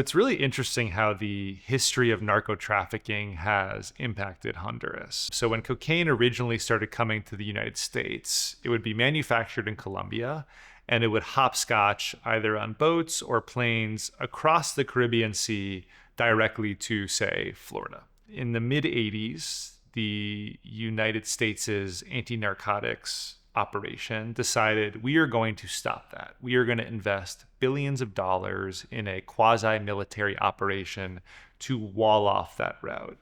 It's really interesting how the history of narco trafficking has impacted Honduras. So, when cocaine originally started coming to the United States, it would be manufactured in Colombia and it would hopscotch either on boats or planes across the Caribbean Sea directly to, say, Florida. In the mid 80s, the United States' anti narcotics operation decided we are going to stop that. We are going to invest billions of dollars in a quasi military operation to wall off that route.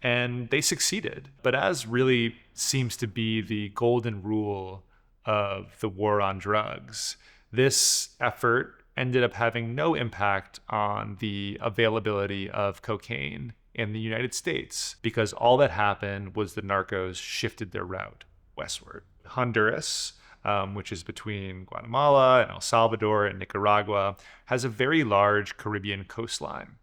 And they succeeded. But as really seems to be the golden rule of the war on drugs, this effort ended up having no impact on the availability of cocaine in the United States because all that happened was the narcos shifted their route westward. Honduras, which is between Guatemala and El Salvador and Nicaragua, has a very large Caribbean coastline.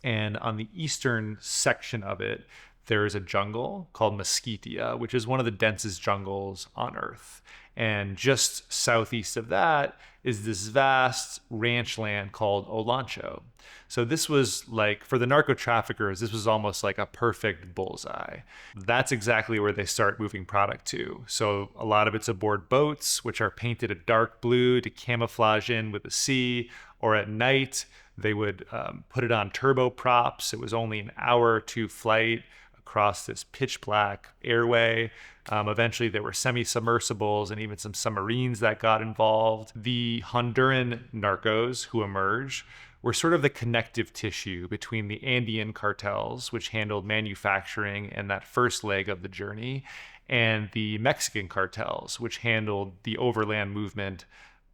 And on the eastern section of it, there is a jungle called Mesquitia, which is one of the densest jungles on Earth. And just southeast of that is this vast ranch land called Olancho. So this was like, for the narco traffickers, this was almost like a perfect bullseye. That's exactly where they start moving product to. So a lot of it's aboard boats, which are painted a dark blue to camouflage in with the sea, or at night, they would put it on turboprops. It was only an hour or two flight across this pitch black airway. Eventually, there were semi-submersibles and even some submarines that got involved. The Honduran narcos who emerged were sort of the connective tissue between the Andean cartels, which handled manufacturing and that first leg of the journey, and the Mexican cartels, which handled the overland movement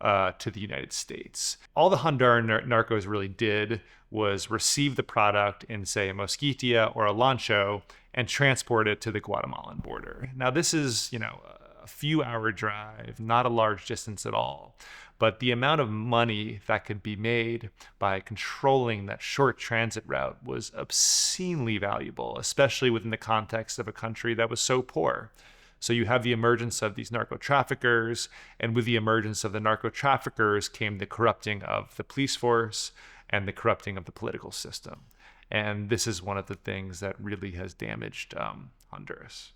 to the United States. All the Honduran narcos really did was receive the product in, say, a Mosquitia or a Lancho and transport it to the Guatemalan border. Now, this is, a few hour drive, not a large distance at all. But the amount of money that could be made by controlling that short transit route was obscenely valuable, especially within the context of a country that was so poor. So you have the emergence of these narco traffickers, and with the emergence of the narco traffickers came the corrupting of the police force and the corrupting of the political system. And this is one of the things that really has damaged Honduras.